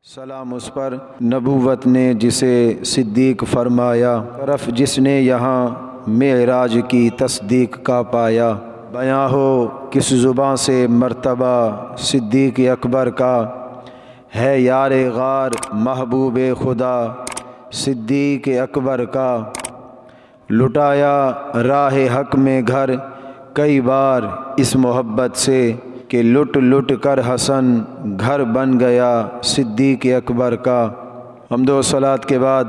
سلام اس پر نبوت نے جسے صدیق فرمایا، طرف جس نے یہاں معراج کی تصدیق کا پایا۔ بیاں ہو کس زباں سے مرتبہ صدیق اکبر کا، ہے یار غار محبوب خدا صدیق اکبر کا۔ لٹایا راہ حق میں گھر کئی بار اس محبت سے، کہ لٹ لٹ کر حسن گھر بن گیا صدیق اکبر کا۔ حمد و صلوات کے بعد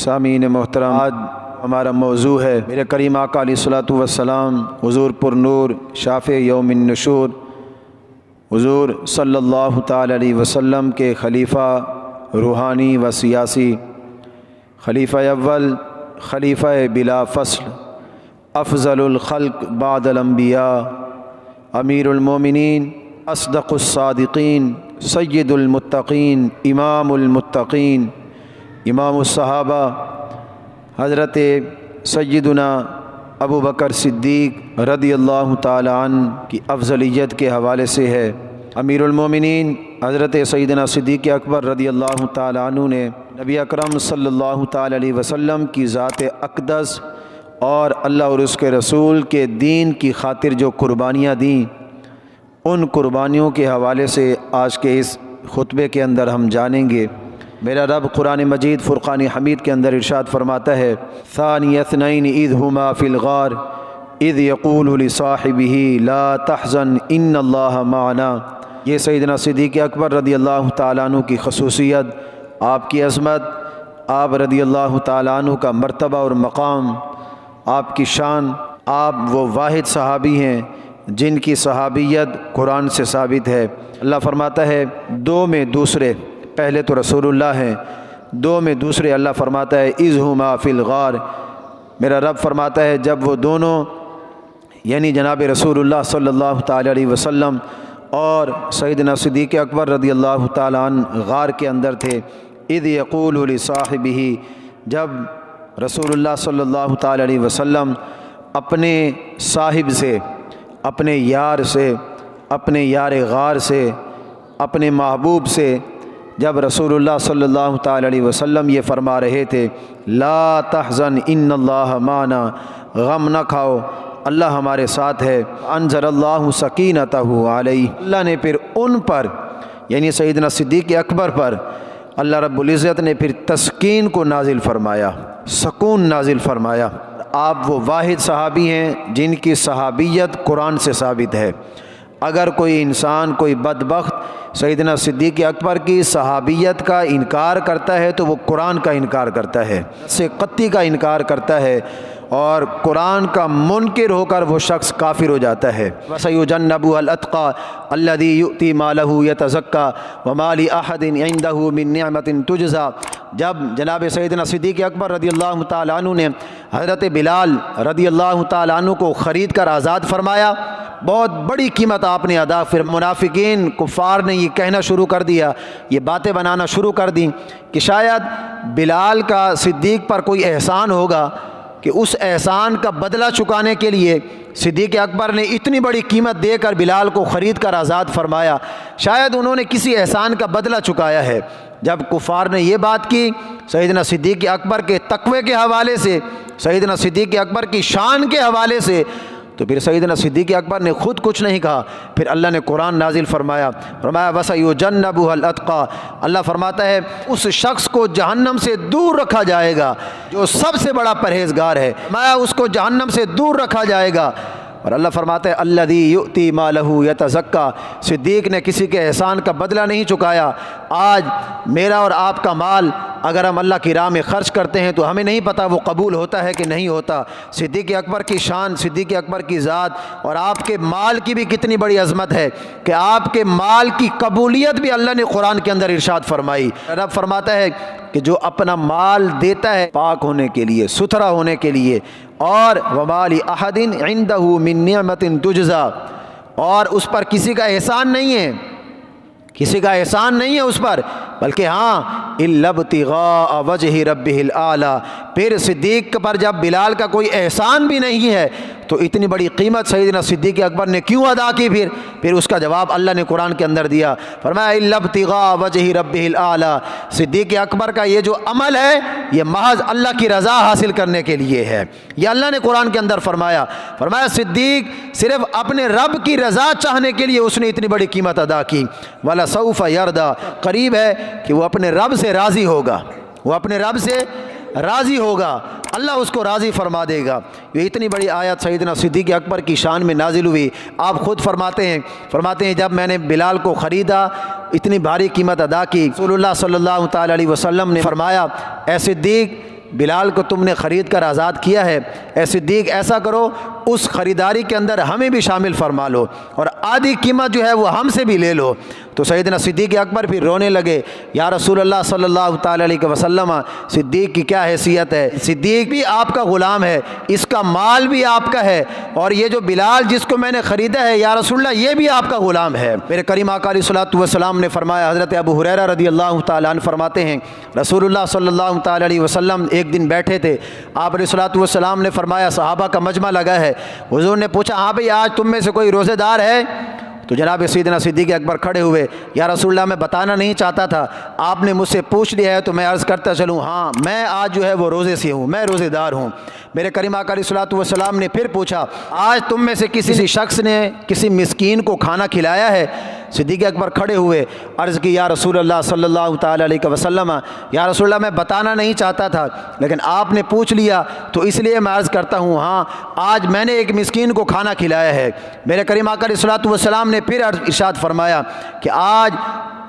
سامعین محترم، آج ہمارا موضوع ہے میرے کریم آقا علیہ الصلوۃ والسلام حضور پر نور شافع یوم النشور، حضور صلی اللہ تعالی علیہ وسلم کے خلیفہ روحانی و سیاسی، خلیفہ اول، خلیفہ بلا فصل، افضل الخلق بعد الانبیاء، امیر المومنین، اصدق الصادقین، سید المتقین، امام المتقین، امام الصحابہ، حضرت سیدنا ابو بکر صدیق رضی اللہ تعالی عنہ کی افضلیت کے حوالے سے ہے۔ امیر المومنین حضرت سیدنا صدیق اکبر رضی اللہ تعالی عنہ نے نبی اکرم صلی اللہ تعالی علیہ وسلم کی ذات اقدس اور اللہ اور اس کے رسول کے دین کی خاطر جو قربانیاں دیں، ان قربانیوں کے حوالے سے آج کے اس خطبے کے اندر ہم جانیں گے۔ میرا رب قرآن مجید فرقان حمید کے اندر ارشاد فرماتا ہے، ثانی اثنین اذ ہما فی الغار اذ یقول لصاحبہ لا تحزن ان اللہ معنا۔ یہ سیدنا صدیق اکبر رضی اللہ تعالیٰ عنہ کی خصوصیت، آپ کی عظمت، آپ رضی اللہ تعالیٰ عنہ کا مرتبہ اور مقام، آپ کی شان۔ آپ وہ واحد صحابی ہیں جن کی صحابیت قرآن سے ثابت ہے۔ اللہ فرماتا ہے دو میں دوسرے، پہلے تو رسول اللہ ہیں، دو میں دوسرے اللہ فرماتا ہے اذ ہما فی الغار۔ میرا رب فرماتا ہے جب وہ دونوں یعنی جناب رسول اللہ صلی اللہ تعالی علیہ وسلم اور سیدنا صدیق اکبر رضی اللہ تعالی عنہ غار کے اندر تھے، اذ یقول لصاحبہ، جب رسول اللہ صلی اللہ تعالی علیہ وسلم اپنے صاحب سے، اپنے یار سے، اپنے یار غار سے، اپنے محبوب سے، جب رسول اللہ صلی اللہ تعالی علیہ وسلم یہ فرما رہے تھے لا تحزن ان اللہ معنا، غم نہ کھاؤ اللہ ہمارے ساتھ ہے، انزل اللہ سکینتہ علیہ، اللہ نے پھر ان پر یعنی سیدنا صدیق اکبر پر اللہ رب العزت نے پھر تسکین کو نازل فرمایا، سکون نازل فرمایا۔ آپ وہ واحد صحابی ہیں جن کی صحابیت قرآن سے ثابت ہے۔ اگر کوئی انسان، کوئی بدبخت سیدنا صدیق اکبر کی صحابیت کا انکار کرتا ہے تو وہ قرآن کا انکار کرتا ہے، سے قطعی کا انکار کرتا ہے، اور قرآن کا منکر ہو کر وہ شخص کافر ہو جاتا ہے۔ وَسَيُجَنَّبُهَا الْأَتْقَى الَّذِي يُؤْتِي مَالَهُ يَتَزَكَّى وَمَا لِأَحَدٍ عِندَهُ مِن نِعْمَةٍ تُجْزَى۔ جب جناب سیدنا صدیق اکبر رضی اللہ تعالیٰ عنہ نے حضرت بلال رضی اللہ تعالیٰ عنہ کو خرید کر آزاد فرمایا، بہت بڑی قیمت آپ نے ادا، پھر منافقین کفار نے یہ کہنا شروع کر دیا، یہ باتیں بنانا شروع کر دیں کہ شاید بلال کا صدیق پر کوئی احسان ہوگا، کہ اس احسان کا بدلہ چکانے کے لیے صدیق اکبر نے اتنی بڑی قیمت دے کر بلال کو خرید کر آزاد فرمایا، شاید انہوں نے کسی احسان کا بدلہ چکایا ہے۔ جب کفار نے یہ بات کی سیدنا صدیق اکبر کے تقوی کے حوالے سے، سیدنا صدیق اکبر کی شان کے حوالے سے، تو پھر سیدنا صدیق اکبر نے خود کچھ نہیں کہا، پھر اللہ نے قرآن نازل فرمایا وَسَيُجَنَّبُهَا الْأَتْقَى۔ اللہ فرماتا ہے اس شخص کو جہنم سے دور رکھا جائے گا جو سب سے بڑا پرہیزگار ہے، فرمایا اس کو جہنم سے دور رکھا جائے گا۔ اور اللہ فرماتا ہے الَّذِي يُؤْتِي مَالَهُ يَتَزَكَّى، صدیق نے کسی کے احسان کا بدلہ نہیں چکایا۔ آج میرا اور آپ کا مال اگر ہم اللہ کی راہ میں خرچ کرتے ہیں تو ہمیں نہیں پتہ وہ قبول ہوتا ہے کہ نہیں ہوتا۔ صدیق اکبر کی شان، صدیق اکبر کی ذات اور آپ کے مال کی بھی کتنی بڑی عظمت ہے کہ آپ کے مال کی قبولیت بھی اللہ نے قرآن کے اندر ارشاد فرمائی۔ رب فرماتا ہے کہ جو اپنا مال دیتا ہے پاک ہونے کے لیے، ستھرا ہونے کے لیے، اور وَمَا لِأَحَدٍ عِندَهُ مِن نِعْمَةٍ تُجْزَى، اور اس پر کسی کا احسان نہیں ہے کسی کا احسان نہیں ہے اس پر، بلکہ ہاں الا ابتغاء وجہ ربہ الاعلی۔ پھر صدیق پر جب بلال کا کوئی احسان بھی نہیں ہے تو اتنی بڑی قیمت سیدنا صدیق اکبر نے کیوں ادا کی؟ پھر اس کا جواب اللہ نے قرآن کے اندر دیا، فرمایا الا ابتغاء وجہ ربہ الاعلی۔ صدیق اکبر کا یہ جو عمل ہے یہ محض اللہ کی رضا حاصل کرنے کے لیے ہے۔ یہ اللہ نے قرآن کے اندر فرمایا صدیق صرف اپنے رب کی رضا چاہنے کے لیے اس نے اتنی بڑی قیمت ادا کی۔ وَلَسَوْفَ يَرْضَىٰ، قریب ہے کہ وہ اپنے رب سے راضی ہوگا، وہ اپنے رب سے راضی ہوگا، اللہ اس کو راضی فرما دے گا۔ یہ اتنی بڑی آیت سیدنا صدیق اکبر کی شان میں نازل ہوئی۔ آپ خود فرماتے ہیں جب میں نے بلال کو خریدا، اتنی بھاری قیمت ادا کی، رسول اللہ صلی اللہ تعالی علیہ وسلم نے فرمایا اے صدیق، بلال کو تم نے خرید کر آزاد کیا ہے، اے صدیق ایسا کرو اس خریداری کے اندر ہمیں بھی شامل فرما لو اور آدھی قیمت جو ہے وہ ہم سے بھی لے لو۔ تو سیدنا صدیق اکبر پھر رونے لگے، یا رسول اللہ صلی اللہ تعالی علیہ وسلم، صدیق کی کیا حیثیت ہے؟ صدیق بھی آپ کا غلام ہے، اس کا مال بھی آپ کا ہے، اور یہ جو بلال جس کو میں نے خریدا ہے یا رسول اللہ یہ بھی آپ کا غلام ہے۔ میرے کریم آقا علیہ الصلوۃ والسلام نے فرمایا، حضرت ابو ہریرہ رضی اللہ تعالیٰ عنہ فرماتے ہیں رسول اللہ صلی اللہ تعالی علیہ وسلم ایک دن بیٹھے تھے، آپ علیہ الصلوۃ والسلام نے فرمایا صحابہ کا مجمع لگا ہے، حضور نے پوچھا ہاں بھئی آج تم میں سے کوئی روزے دار ہے؟ تو جناب سیدنا صدیق اکبر کھڑے ہوئے، یا رسول اللہ میں بتانا نہیں چاہتا تھا، آپ نے مجھ سے پوچھ لیا ہے تو میں عرض کرتا چلوں، ہاں میں آج جو ہے وہ روزے سے ہوں، میں روزے دار ہوں۔ میرے کریم آقا علیہ الصلوۃ والسلام نے پھر پوچھا آج تم میں سے کسی شخص نے کسی مسکین کو کھانا کھلایا ہے؟ صدیق اکبر کھڑے ہوئے، عرض کی یا رسول اللہ صلی اللہ تعالی علیہ وسلم، یا رسول اللہ میں بتانا نہیں چاہتا تھا لیکن آپ نے پوچھ لیا تو اس لیے میں عرض کرتا ہوں، ہاں آج میں نے ایک مسکین کو کھانا کھلایا ہے۔ میرے کریم آقا علیہ الصلوۃ والسلام نے پھر ارشاد فرمایا کہ آج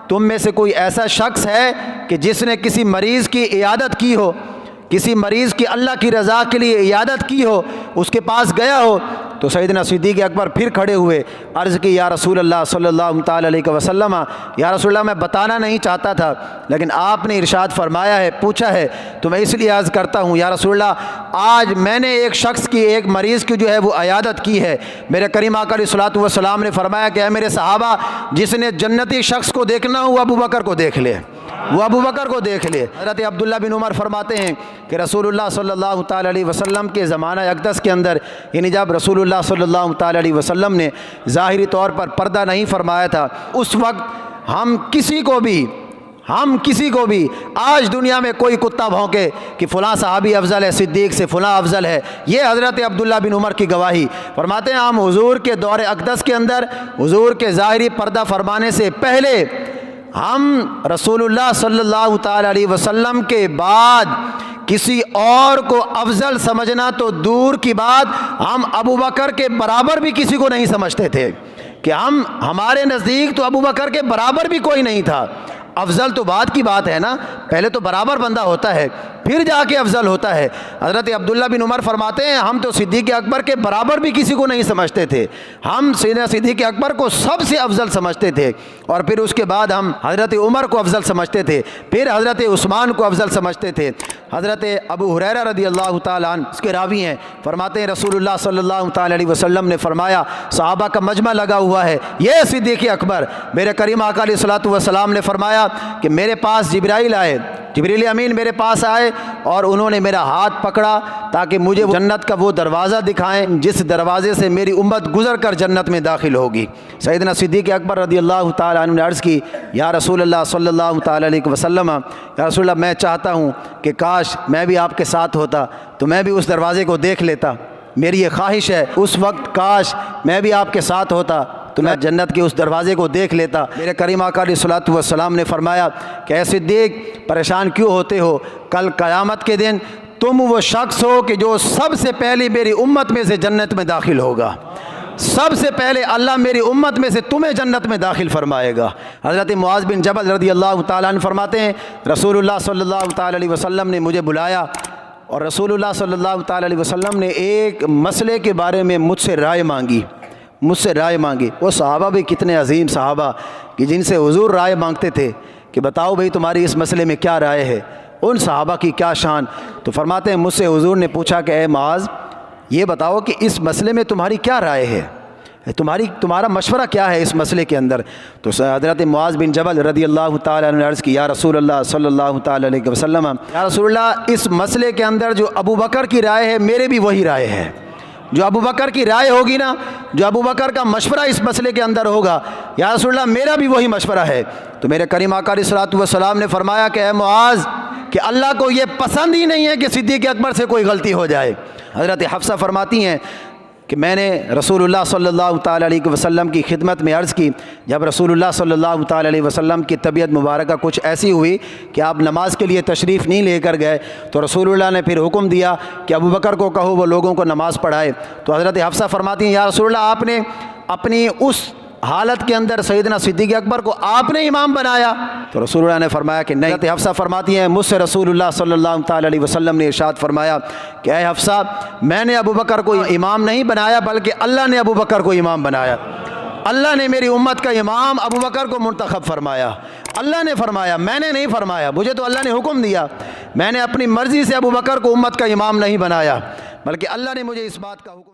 تم میں سے کوئی ایسا شخص ہے کہ جس نے کسی مریض کی عیادت کی ہو، کسی مریض کی اللہ کی رضا کے لیے عیادت کی ہو، اس کے پاس گیا ہو؟ تو سیدنا صدیق اکبر پھر کھڑے ہوئے، عرض کی یا رسول اللہ صلی اللہ تعالی علیہ وسلم، یا رسول اللہ میں بتانا نہیں چاہتا تھا لیکن آپ نے ارشاد فرمایا ہے، پوچھا ہے تو میں اس لیے عرض کرتا ہوں یا رسول اللہ آج میں نے ایک شخص کی، ایک مریض کی جو ہے وہ عیادت کی ہے۔ میرے کریم آقا علیہ الصلوۃ والسلام نے فرمایا کہ اے میرے صحابہ، جس نے جنتی شخص کو دیکھنا ہو وہ ابو بکر کو دیکھ لے، وہ ابو بکر کو دیکھ لے۔ حضرت عبداللہ بن عمر فرماتے ہیں کہ رسول اللہ صلی اللہ تعالی علیہ وسلم کے زمانہ اقدس کے اندر، یعنی جب رسول اللہ صلی اللہ تعالی علیہ وسلم نے ظاہری طور پر پردہ نہیں فرمایا تھا، اس وقت ہم کسی کو بھی آج دنیا میں کوئی کتا بھونکے کہ فلاں صحابی افضل ہے، صدیق سے فلاں افضل ہے، یہ حضرت عبداللہ بن عمر کی گواہی فرماتے ہیں۔ ہم حضور کے دور اقدس کے اندر، حضور کے ظاہری پردہ فرمانے سے پہلے، ہم رسول اللہ صلی اللہ تعالی علیہ وسلم کے بعد کسی اور کو افضل سمجھنا تو دور کی بات، ہم ابو بکر کے برابر بھی کسی کو نہیں سمجھتے تھے، کہ ہمارے نزدیک تو ابو بکر کے برابر بھی کوئی نہیں تھا۔ افضل تو بعد کی بات ہے نا، پہلے تو برابر بندہ ہوتا ہے پھر جا کے افضل ہوتا ہے۔ حضرت عبداللہ بن عمر فرماتے ہیں ہم تو صدیق اکبر کے برابر بھی کسی کو نہیں سمجھتے تھے، ہم سیدنا صدیق اکبر کو سب سے افضل سمجھتے تھے، اور پھر اس کے بعد ہم حضرت عمر کو افضل سمجھتے تھے، پھر حضرت عثمان کو افضل سمجھتے تھے۔ حضرت ابو ہریرہ رضی اللہ تعالیٰ عنہ اس کے راوی ہیں، فرماتے ہیں رسول اللہ صلی اللہ تعالی علیہ وسلم نے فرمایا صحابہ کا مجمع لگا ہوا ہے، یہ صدیق اکبر۔ میرے کریم آقا علیہ الصلوۃ والسلام نے فرمایا کہ میرے پاس جبرائیل آئے، جبریل امین میرے پاس آئے اور انہوں نے میرا ہاتھ پکڑا تاکہ مجھے جنت کا وہ دروازہ دکھائیں جس دروازے سے میری امت گزر کر جنت میں داخل ہوگی۔ سیدنا صدیق اکبر رضی اللہ تعالیٰ عنہ نے عرض کی یا رسول اللہ صلی اللہ تعالیٰ علیہ وسلم، یا رسول اللہ میں چاہتا ہوں کہ کاش میں بھی آپ کے ساتھ ہوتا تو میں بھی اس دروازے کو دیکھ لیتا، میری یہ خواہش ہے اس وقت کاش میں بھی آپ کے ساتھ ہوتا تو میں جنت کے اس دروازے کو دیکھ لیتا۔ میرے کریم آقا علیہ الصلوۃ والسلام نے فرمایا کہ اے صدیق پریشان کیوں ہوتے ہو، کل قیامت کے دن تم وہ شخص ہو کہ جو سب سے پہلے میری امت میں سے جنت میں داخل ہوگا، سب سے پہلے اللہ میری امت میں سے تمہیں جنت میں داخل فرمائے گا۔ حضرت معاذ بن جبل رضی اللہ تعالیٰ عنہ فرماتے ہیں رسول اللہ صلی اللہ تعالیٰ علیہ وسلم نے مجھے بلایا اور رسول اللہ صلی اللہ تعالیٰ علیہ وسلم نے ایک مسئلے کے بارے میں مجھ سے رائے مانگی، وہ صحابہ بھی کتنے عظیم صحابہ کہ جن سے حضور رائے مانگتے تھے کہ بتاؤ بھئی تمہاری اس مسئلے میں کیا رائے ہے، ان صحابہ کی کیا شان۔ تو فرماتے ہیں مجھ سے حضور نے پوچھا کہ اے معاذ یہ بتاؤ کہ اس مسئلے میں تمہاری کیا رائے ہے۔ تمہارا مشورہ کیا ہے اس مسئلے کے اندر؟ تو حضرت معاذ بن جبل رضی اللہ تعالیٰ عنہ نے عرض کی یا رسول اللہ صلی اللہ تعالیٰ علیہ وسلم، یا رسول اللہ اس مسئلے کے اندر جو ابو بکر کی رائے ہے میرے بھی وہی رائے ہے، جو ابو بکر کی رائے ہوگی نا، جو ابو بکر کا مشورہ اس مسئلے کے اندر ہوگا، یا رسول اللہ میرا بھی وہی مشورہ ہے۔ تو میرے کریم آقا علیہ الصلوۃ والسلام نے فرمایا کہ اے معاذ، کہ اللہ کو یہ پسند ہی نہیں ہے کہ صدیق اکبر سے کوئی غلطی ہو جائے۔ حضرت حفصہ فرماتی ہیں کہ میں نے رسول اللہ صلی اللہ تعالیٰ علیہ وسلم کی خدمت میں عرض کی، جب رسول اللہ صلی اللہ تعالیٰ علیہ وسلم کی طبیعت مبارکہ کچھ ایسی ہوئی کہ آپ نماز کے لیے تشریف نہیں لے کر گئے، تو رسول اللہ نے پھر حکم دیا کہ ابو بکر کو کہو وہ لوگوں کو نماز پڑھائے۔ تو حضرت حفصہ فرماتی ہیں یا رسول اللہ، آپ نے اپنی اس حالت کے اندر سیدنا صدیق اکبر کو آپ نے امام بنایا؟ تو رسول اللہ نے فرمایا کہ نہیں۔ حضرت حفصہ فرماتی ہیں مجھ سے رسول اللہ صلی اللہ تعالیٰ علیہ وسلم نے ارشاد فرمایا کہ اے حفصہ، میں نے ابو بکر کو امام نہیں بنایا بلکہ اللہ نے ابو بکر کو امام بنایا۔ اللہ نے میری امت کا امام ابو بکر کو منتخب فرمایا، اللہ نے فرمایا، میں نے نہیں فرمایا، مجھے تو اللہ نے حکم دیا، میں نے اپنی مرضی سے ابو بکر کو امت کا امام نہیں بنایا بلکہ اللہ نے مجھے اس بات کا حکم